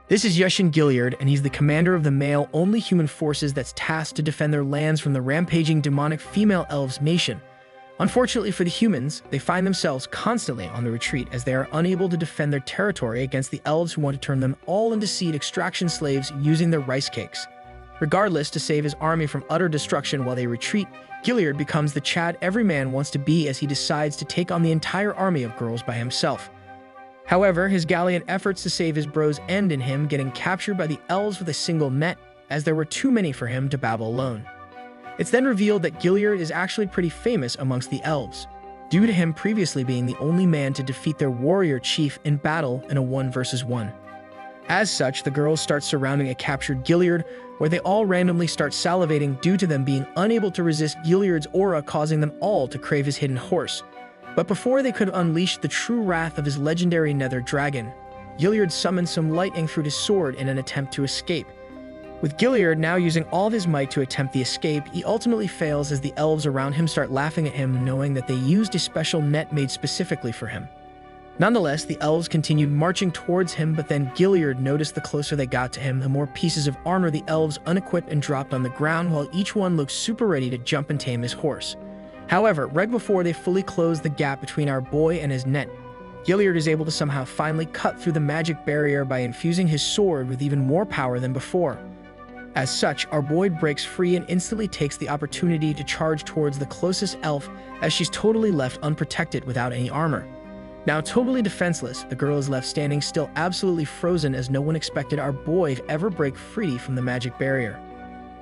This is Yushin Gilliard, and he's the commander of the male-only human forces that's tasked to defend their lands from the rampaging demonic female elves nation. Unfortunately for the humans, they find themselves constantly on the retreat as they are unable to defend their territory against the elves who want to turn them all into seed extraction slaves using their rice cakes. Regardless, to save his army from utter destruction while they retreat, Gilliard becomes the Chad every man wants to be as he decides to take on the entire army of girls by himself. However, his gallant efforts to save his bros end in him getting captured by the elves with a single net, as there were too many for him to battle alone. It's then revealed that Gilliard is actually pretty famous amongst the elves, due to him previously being the only man to defeat their warrior chief in battle in a 1-versus-1. As such, the girls start surrounding a captured Gilliard, where they all randomly start salivating due to them being unable to resist Gilliard's aura, causing them all to crave his hidden horse. But before they could unleash the true wrath of his legendary nether dragon, Gilliard summons some lightning through his sword in an attempt to escape. With Gilliard now using all of his might to attempt the escape, he ultimately fails as the elves around him start laughing at him, knowing that they used a special net made specifically for him. Nonetheless, the elves continued marching towards him, but then Gilliard noticed the closer they got to him, the more pieces of armor the elves unequipped and dropped on the ground, while each one looked super ready to jump and tame his horse. However, right before they fully close the gap between our boy and his net, Gilliard is able to somehow finally cut through the magic barrier by infusing his sword with even more power than before. As such, our boy breaks free and instantly takes the opportunity to charge towards the closest elf, as she's totally left unprotected without any armor. Now totally defenseless, the girl is left standing still, absolutely frozen, as no one expected our boy to ever break free from the magic barrier.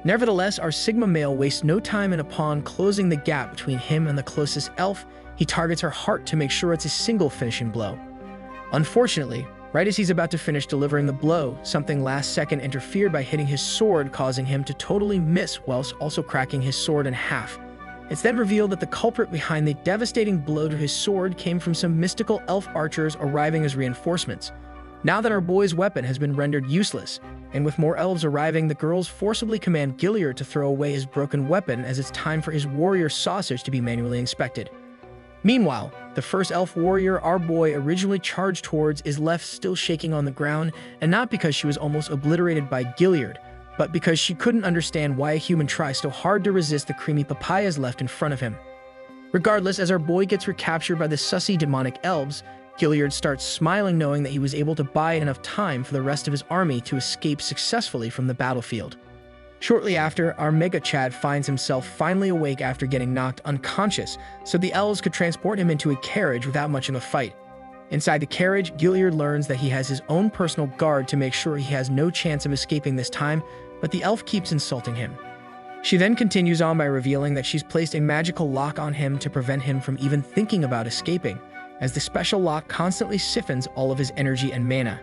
Nevertheless, our Sigma male wastes no time, and upon closing the gap between him and the closest elf, he targets her heart to make sure it's a single finishing blow. Unfortunately, right as he's about to finish delivering the blow, something last second interfered by hitting his sword, causing him to totally miss whilst also cracking his sword in half. It's then revealed that the culprit behind the devastating blow to his sword came from some mystical elf archers arriving as reinforcements. Now that our boy's weapon has been rendered useless, and with more elves arriving, the girls forcibly command Gilliard to throw away his broken weapon, as it's time for his warrior sausage to be manually inspected. Meanwhile, the first elf warrior our boy originally charged towards is left still shaking on the ground, and not because she was almost obliterated by Gilliard, but because she couldn't understand why a human tries so hard to resist the creamy papayas left in front of him. Regardless, as our boy gets recaptured by the sussy demonic elves, Gilliard starts smiling, knowing that he was able to buy enough time for the rest of his army to escape successfully from the battlefield. Shortly after, our Mega Chad finds himself finally awake after getting knocked unconscious, so the elves could transport him into a carriage without much of a fight. Inside the carriage, Gilliard learns that he has his own personal guard to make sure he has no chance of escaping this time, but the elf keeps insulting him. She then continues on by revealing that she's placed a magical lock on him to prevent him from even thinking about escaping, as the special lock constantly siphons all of his energy and mana.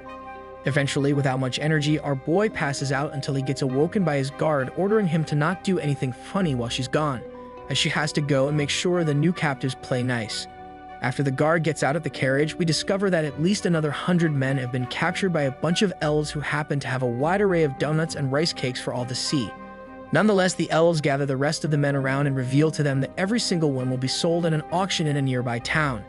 Eventually, without much energy, our boy passes out until he gets awoken by his guard, ordering him to not do anything funny while she's gone, as she has to go and make sure the new captives play nice. After the guard gets out of the carriage, we discover that at least another 100 men have been captured by a bunch of elves who happen to have a wide array of donuts and rice cakes for all to see. Nonetheless, the elves gather the rest of the men around and reveal to them that every single one will be sold at an auction in a nearby town.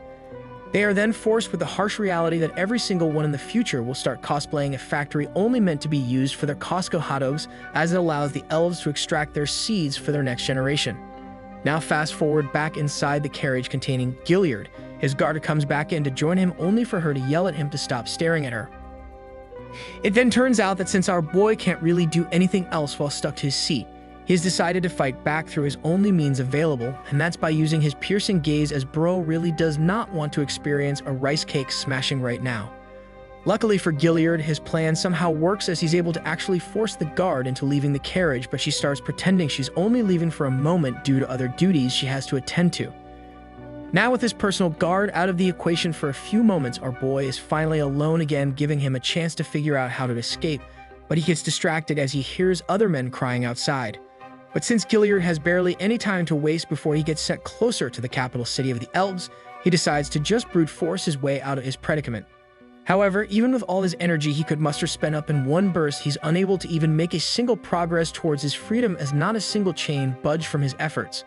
They are then forced with the harsh reality that every single one in the future will start cosplaying a factory only meant to be used for their Costco hot dogs, as it allows the elves to extract their seeds for their next generation. Now fast forward back inside the carriage containing Gilliard. His guard comes back in to join him, only for her to yell at him to stop staring at her. It then turns out that since our boy can't really do anything else while stuck to his seat, he has decided to fight back through his only means available, and that's by using his piercing gaze, as bro really does not want to experience a rice cake smashing right now. Luckily for Gilliard, his plan somehow works, as he's able to actually force the guard into leaving the carriage, but she starts pretending she's only leaving for a moment due to other duties she has to attend to. Now with his personal guard out of the equation for a few moments, our boy is finally alone again, giving him a chance to figure out how to escape, but he gets distracted as he hears other men crying outside. But since Gilliard has barely any time to waste before he gets sent closer to the capital city of the Elves, he decides to just brute force his way out of his predicament. However, even with all his energy he could muster spent up in one burst, he's unable to even make a single progress towards his freedom, as not a single chain budged from his efforts.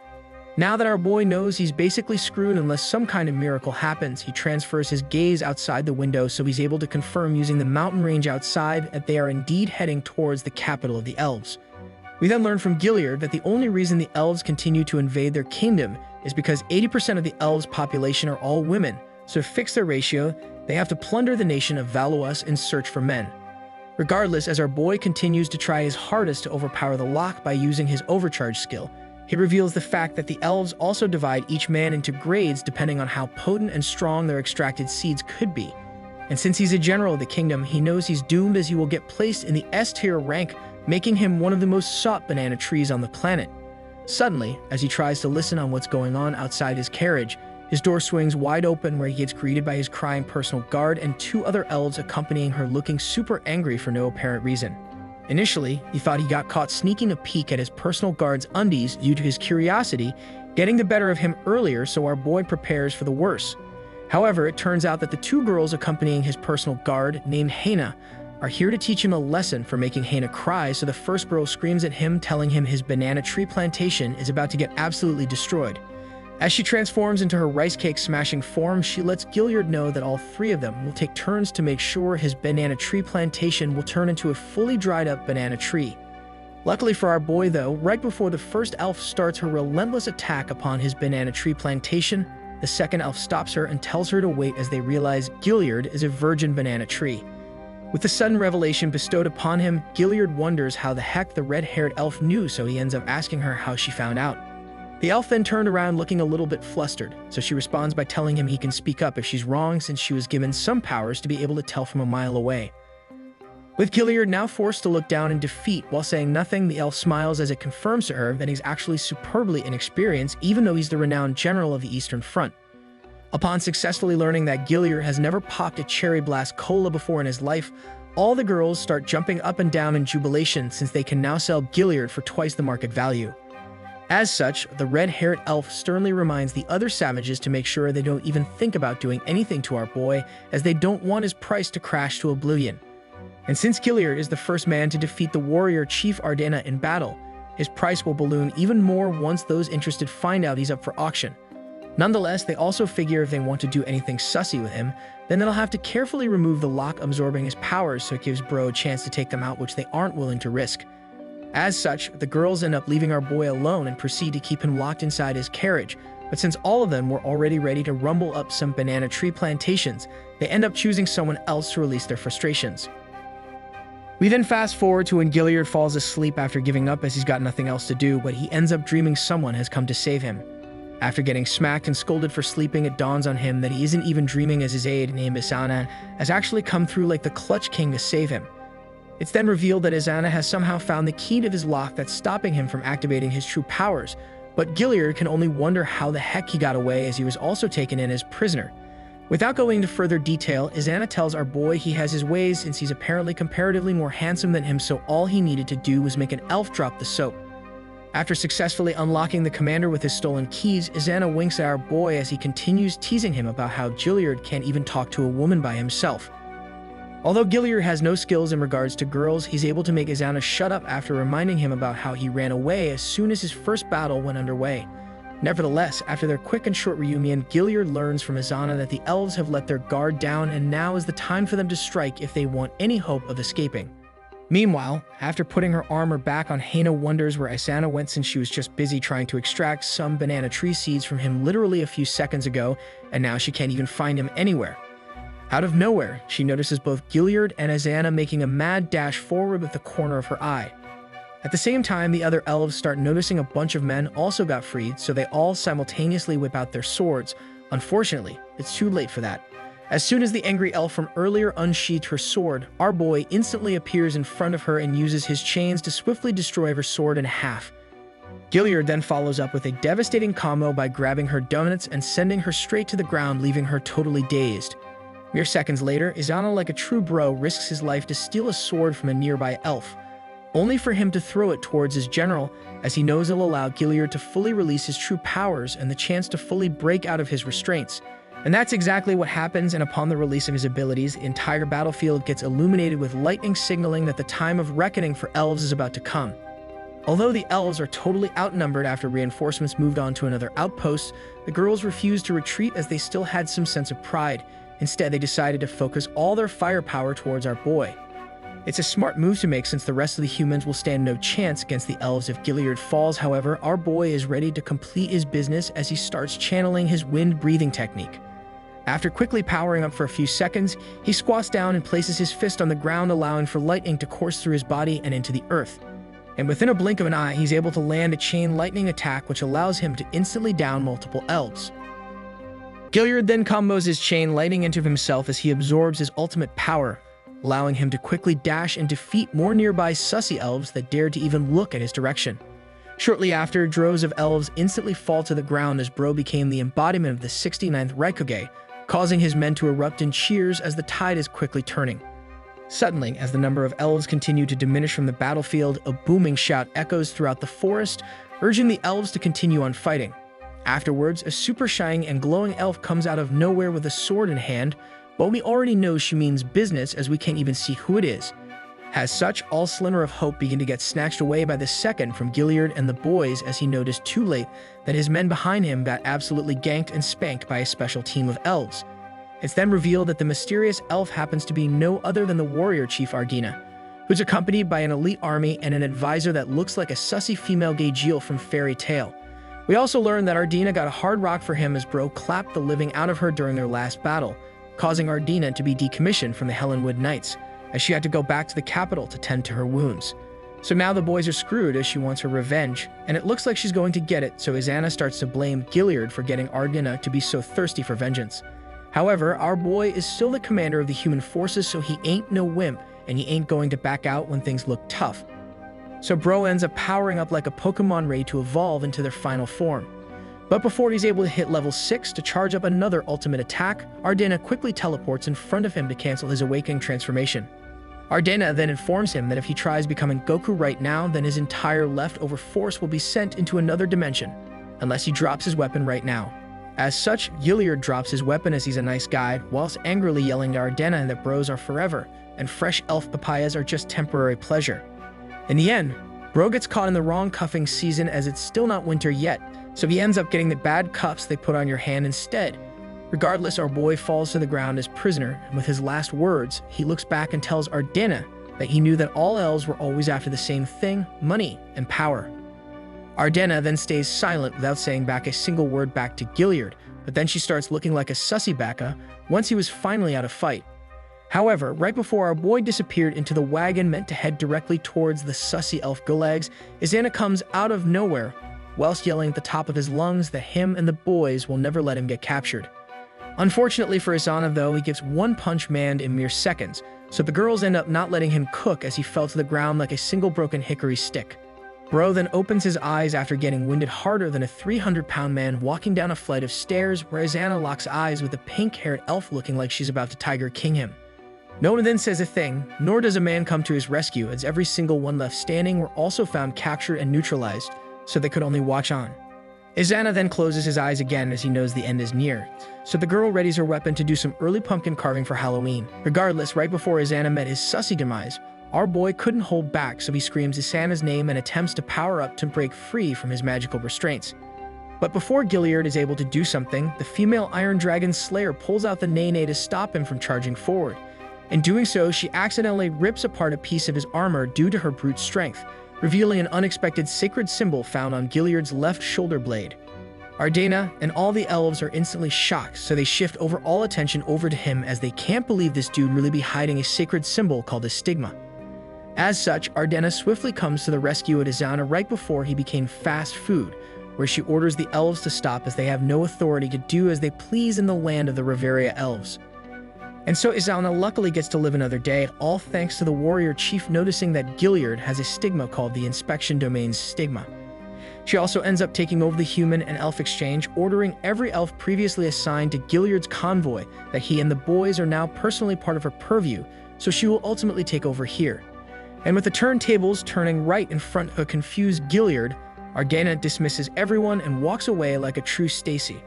Now that our boy knows he's basically screwed unless some kind of miracle happens, he transfers his gaze outside the window so he's able to confirm using the mountain range outside that they are indeed heading towards the capital of the Elves. We then learn from Gilliard that the only reason the Elves continue to invade their kingdom is because 80% of the Elves' population are all women, so to fix their ratio, they have to plunder the nation of Valuas in search for men. Regardless, as our boy continues to try his hardest to overpower the lock by using his overcharge skill, he reveals the fact that the Elves also divide each man into grades depending on how potent and strong their extracted seeds could be. And since he's a general of the kingdom, he knows he's doomed as he will get placed in the S-tier rank, making him one of the most sought banana trees on the planet. Suddenly, as he tries to listen on what's going on outside his carriage, his door swings wide open where he gets greeted by his crying personal guard and two other Elves accompanying her looking super angry for no apparent reason. Initially, he thought he got caught sneaking a peek at his personal guard's undies due to his curiosity, getting the better of him earlier, so our boy prepares for the worst. However, it turns out that the two girls accompanying his personal guard, named Hana, are here to teach him a lesson for making Hana cry, so the first girl screams at him, telling him his banana tree plantation is about to get absolutely destroyed. As she transforms into her rice cake smashing form, she lets Gilliard know that all three of them will take turns to make sure his banana tree plantation will turn into a fully dried up banana tree. Luckily for our boy though, right before the first elf starts her relentless attack upon his banana tree plantation, the second elf stops her and tells her to wait as they realize Gilliard is a virgin banana tree. With the sudden revelation bestowed upon him, Gilliard wonders how the heck the red-haired elf knew, so he ends up asking her how she found out. The elf then turned around looking a little bit flustered, so she responds by telling him he can speak up if she's wrong since she was given some powers to be able to tell from a mile away. With Gilliard now forced to look down in defeat while saying nothing, the elf smiles as it confirms to her that he's actually superbly inexperienced even though he's the renowned general of the Eastern Front. Upon successfully learning that Gilliard has never popped a cherry blast cola before in his life, all the girls start jumping up and down in jubilation since they can now sell Gilliard for twice the market value. As such, the red-haired elf sternly reminds the other savages to make sure they don't even think about doing anything to our boy, as they don't want his price to crash to oblivion. And since Gilliard is the first man to defeat the warrior Chief Ardena in battle, his price will balloon even more once those interested find out he's up for auction. Nonetheless, they also figure if they want to do anything sussy with him, then they'll have to carefully remove the lock absorbing his powers so it gives Bro a chance to take them out, which they aren't willing to risk. As such, the girls end up leaving our boy alone and proceed to keep him locked inside his carriage, but since all of them were already ready to rumble up some banana tree plantations, they end up choosing someone else to release their frustrations. We then fast forward to when Gilliard falls asleep after giving up as he's got nothing else to do, but he ends up dreaming someone has come to save him. After getting smacked and scolded for sleeping, it dawns on him that he isn't even dreaming, as his aide, named Izana, has actually come through like the Clutch King to save him. It's then revealed that Izana has somehow found the key to his lock that's stopping him from activating his true powers, but Gilliard can only wonder how the heck he got away, as he was also taken in as prisoner. Without going into further detail, Izana tells our boy he has his ways since he's apparently comparatively more handsome than him, so all he needed to do was make an elf drop the soap. After successfully unlocking the commander with his stolen keys, Izana winks at our boy as he continues teasing him about how Gilliard can't even talk to a woman by himself. Although Gilliard has no skills in regards to girls, he's able to make Izana shut up after reminding him about how he ran away as soon as his first battle went underway. Nevertheless, after their quick and short reunion, Gilliard learns from Izana that the elves have let their guard down and now is the time for them to strike if they want any hope of escaping. Meanwhile, after putting her armor back on, Hana wonders where Izana went since she was just busy trying to extract some banana tree seeds from him literally a few seconds ago, and now she can't even find him anywhere. Out of nowhere, she notices both Gilliard and Izana making a mad dash forward with the corner of her eye. At the same time, the other elves start noticing a bunch of men also got freed, so they all simultaneously whip out their swords. Unfortunately, it's too late for that. As soon as the angry elf from earlier unsheathed her sword, our boy instantly appears in front of her and uses his chains to swiftly destroy her sword in half. Gilliard then follows up with a devastating combo by grabbing her donuts and sending her straight to the ground, leaving her totally dazed. Mere seconds later, Izana, like a true bro, risks his life to steal a sword from a nearby elf, only for him to throw it towards his general, as he knows it'll allow Gilliard to fully release his true powers and the chance to fully break out of his restraints. And that's exactly what happens, and upon the release of his abilities, the entire battlefield gets illuminated with lightning signaling that the time of reckoning for elves is about to come. Although the elves are totally outnumbered after reinforcements moved on to another outpost, the girls refused to retreat as they still had some sense of pride. Instead, they decided to focus all their firepower towards our boy. It's a smart move to make since the rest of the humans will stand no chance against the elves if Gilliard falls. However, our boy is ready to complete his business as he starts channeling his wind-breathing technique. After quickly powering up for a few seconds, he squats down and places his fist on the ground, allowing for lightning to course through his body and into the earth. And within a blink of an eye, he's able to land a chain lightning attack which allows him to instantly down multiple elves. Gilliard then combos his chain lightning into himself as he absorbs his ultimate power, allowing him to quickly dash and defeat more nearby sussy elves that dared to even look at his direction. Shortly after, droves of elves instantly fall to the ground as Bro became the embodiment of the 69th Raikage, causing his men to erupt in cheers as the tide is quickly turning. Suddenly, as the number of elves continue to diminish from the battlefield, a booming shout echoes throughout the forest, urging the elves to continue on fighting. Afterwards, a super shining and glowing elf comes out of nowhere with a sword in hand, but we already know she means business as we can't even see who it is. As such, all slimmer of hope begin to get snatched away by the second from Gilliard and the boys as he noticed too late that his men behind him got absolutely ganked and spanked by a special team of elves. It's then revealed that the mysterious elf happens to be no other than the warrior chief Ardina, who's accompanied by an elite army and an advisor that looks like a sussy female Gajiel from Fairy Tale. We also learn that Ardina got a hard rock for him as Bro clapped the living out of her during their last battle, causing Ardina to be decommissioned from the Helenwood Knights, as she had to go back to the capital to tend to her wounds. So now the boys are screwed as she wants her revenge, and it looks like she's going to get it, so Izana starts to blame Gilliard for getting Ardina to be so thirsty for vengeance. However, our boy is still the commander of the human forces, so he ain't no wimp, and he ain't going to back out when things look tough. So Bro ends up powering up like a Pokemon ready to evolve into their final form. But before he's able to hit level 6 to charge up another ultimate attack, Ardina quickly teleports in front of him to cancel his awakening transformation. Ardina then informs him that if he tries becoming Goku right now, then his entire leftover force will be sent into another dimension, unless he drops his weapon right now. As such, Gilliard drops his weapon as he's a nice guy, whilst angrily yelling to Ardina that bros are forever, and fresh elf papayas are just temporary pleasure. In the end, Bro gets caught in the wrong cuffing season as it's still not winter yet, so he ends up getting the bad cuffs they put on your hand instead. Regardless, our boy falls to the ground as prisoner, and with his last words, he looks back and tells Ardina that he knew that all elves were always after the same thing, money and power. Ardina then stays silent without saying back a single word back to Gilliard, but then she starts looking like a sussy bacca once he was finally out of fight. However, right before our boy disappeared into the wagon meant to head directly towards the sussy elf Gulags, Izana comes out of nowhere, whilst yelling at the top of his lungs that him and the boys will never let him get captured. Unfortunately for Izana though, he gets one punch manned in mere seconds, so the girls end up not letting him cook as he fell to the ground like a single broken hickory stick. Bro then opens his eyes after getting winded harder than a 300-pound man walking down a flight of stairs where Izana locks eyes with a pink-haired elf looking like she's about to Tiger King him. No one then says a thing, nor does a man come to his rescue as every single one left standing were also found captured and neutralized, so they could only watch on. Izana then closes his eyes again as he knows the end is near, so the girl readies her weapon to do some early pumpkin carving for Halloween. Regardless, right before Izana met his sussy demise, our boy couldn't hold back, so he screams Izana's name and attempts to power up to break free from his magical restraints. But before Gilliard is able to do something, the female Iron Dragon Slayer pulls out the Nene to stop him from charging forward. In doing so, she accidentally rips apart a piece of his armor due to her brute strength, revealing an unexpected sacred symbol found on Gilliard's left shoulder blade. Ardina and all the elves are instantly shocked, so they shift over all attention over to him as they can't believe this dude really be hiding a sacred symbol called a stigma. As such, Ardina swiftly comes to the rescue of Izana right before he became fast food, where she orders the elves to stop as they have no authority to do as they please in the land of the Reveria elves. And so Izana luckily gets to live another day, all thanks to the warrior chief noticing that Gilliard has a stigma called the Inspection Domain's Stigma. She also ends up taking over the human and elf exchange, ordering every elf previously assigned to Gilliard's convoy that he and the boys are now personally part of her purview, so she will ultimately take over here. And with the turntables turning right in front of a confused Gilliard, Ardina dismisses everyone and walks away like a true Stacy.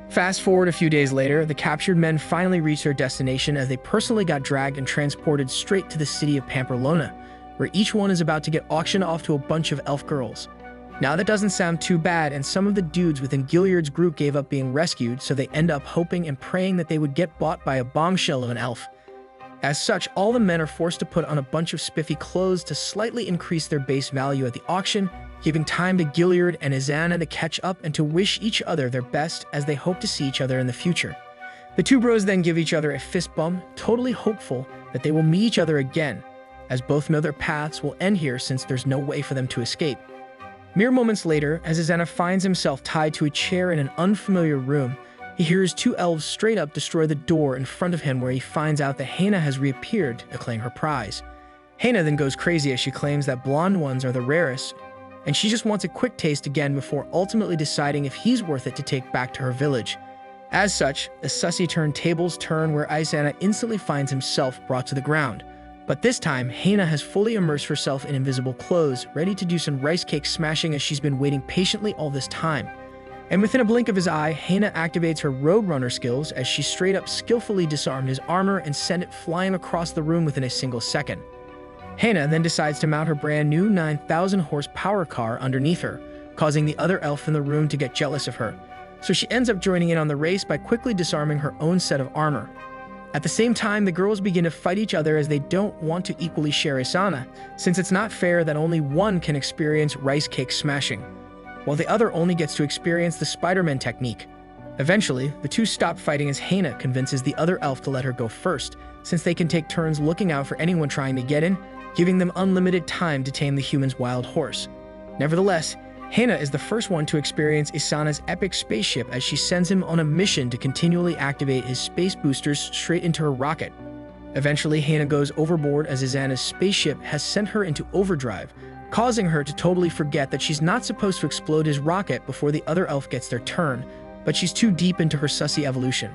Fast forward a few days later, the captured men finally reach their destination as they personally got dragged and transported straight to the city of Pamplona, where each one is about to get auctioned off to a bunch of elf girls. Now that doesn't sound too bad, and some of the dudes within Gilliard's group gave up being rescued, so they end up hoping and praying that they would get bought by a bombshell of an elf. As such, all the men are forced to put on a bunch of spiffy clothes to slightly increase their base value at the auction, giving time to Gilliard and Izana to catch up and to wish each other their best as they hope to see each other in the future. The two bros then give each other a fist bump, totally hopeful that they will meet each other again, as both know their paths will end here since there's no way for them to escape. Mere moments later, as Izana finds himself tied to a chair in an unfamiliar room, he hears two elves straight up destroy the door in front of him, where he finds out that Hana has reappeared to claim her prize. Hana then goes crazy as she claims that blonde ones are the rarest, and she just wants a quick taste again before ultimately deciding if he's worth it to take back to her village. As such, the sussy tables turn, where Izana instantly finds himself brought to the ground. But this time, Hana has fully immersed herself in invisible clothes, ready to do some rice cake smashing as she's been waiting patiently all this time. And within a blink of his eye, Hana activates her Roadrunner skills as she straight up skillfully disarmed his armor and sent it flying across the room within a single second. Hana then decides to mount her brand new 9,000 horsepower car underneath her, causing the other elf in the room to get jealous of her. So she ends up joining in on the race by quickly disarming her own set of armor. At the same time, the girls begin to fight each other as they don't want to equally share Izana, since it's not fair that only one can experience rice cake smashing, while the other only gets to experience the Spider-Man technique. Eventually, the two stop fighting as Hana convinces the other elf to let her go first, since they can take turns looking out for anyone trying to get in, giving them unlimited time to tame the human's wild horse. Nevertheless, Hana is the first one to experience Izana's epic spaceship as she sends him on a mission to continually activate his space boosters straight into her rocket. Eventually, Hana goes overboard as Izana's spaceship has sent her into overdrive, causing her to totally forget that she's not supposed to explode his rocket before the other elf gets their turn, but she's too deep into her sussy evolution.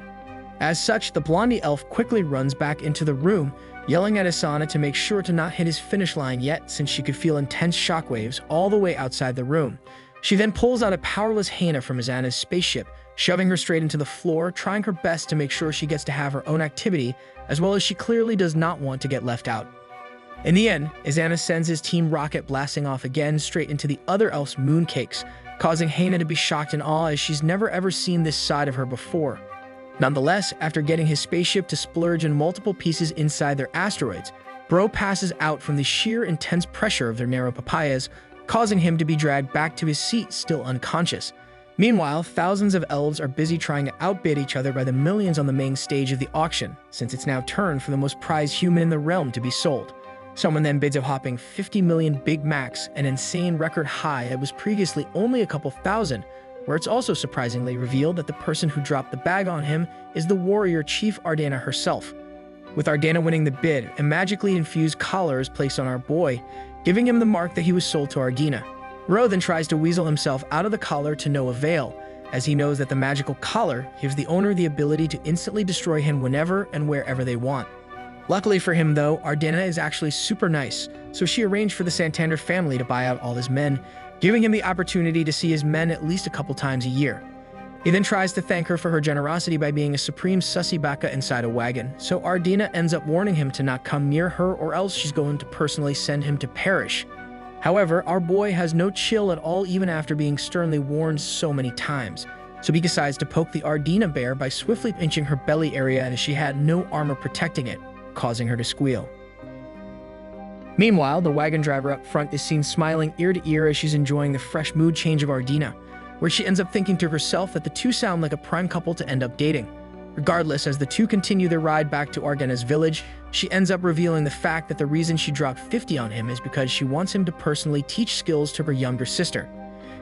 As such, the blondie elf quickly runs back into the room, yelling at Izana to make sure to not hit his finish line yet, since she could feel intense shockwaves all the way outside the room. She then pulls out a powerless Hana from Izana's spaceship, shoving her straight into the floor, trying her best to make sure she gets to have her own activity, as well as she clearly does not want to get left out. In the end, Izana sends his team rocket blasting off again straight into the other elf's mooncakes, causing Hana to be shocked and awe as she's never ever seen this side of her before. Nonetheless, after getting his spaceship to splurge in multiple pieces inside their asteroids, Bro passes out from the sheer intense pressure of their narrow papayas, causing him to be dragged back to his seat, still unconscious. Meanwhile, thousands of elves are busy trying to outbid each other by the millions on the main stage of the auction, since it's now turned for the most prized human in the realm to be sold. Someone then bids a whopping 50 million Big Macs, an insane record high that was previously only a couple thousand, where it's also surprisingly revealed that the person who dropped the bag on him is the warrior chief Ardana herself. With Ardana winning the bid, a magically infused collar is placed on our boy, giving him the mark that he was sold to Ardina. Ro then tries to weasel himself out of the collar to no avail, as he knows that the magical collar gives the owner the ability to instantly destroy him whenever and wherever they want. Luckily for him though, Ardana is actually super nice, so she arranged for the Santander family to buy out all his men, giving him the opportunity to see his men at least a couple times a year. He then tries to thank her for her generosity by being a supreme sussy baka inside a wagon, so Ardina ends up warning him to not come near her or else she's going to personally send him to perish. However, our boy has no chill at all even after being sternly warned so many times, so he decides to poke the Ardina bear by swiftly pinching her belly area as she had no armor protecting it, causing her to squeal. Meanwhile, the wagon driver up front is seen smiling ear to ear as she's enjoying the fresh mood change of Ardina, where she ends up thinking to herself that the two sound like a prime couple to end up dating. Regardless, as the two continue their ride back to Ardana's village, she ends up revealing the fact that the reason she dropped 50 on him is because she wants him to personally teach skills to her younger sister.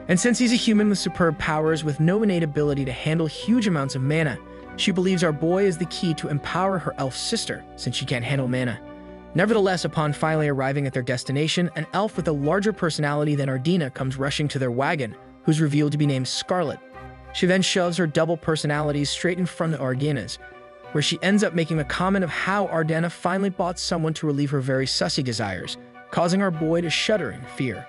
And since he's a human with superb powers with no innate ability to handle huge amounts of mana, she believes our boy is the key to empower her elf sister, since she can't handle mana. Nevertheless, upon finally arriving at their destination, an elf with a larger personality than Ardina comes rushing to their wagon, who's revealed to be named Scarlet. She then shoves her double personalities straight in front of Ardana's, where she ends up making a comment of how Ardana finally bought someone to relieve her very sussy desires, causing our boy to shudder in fear.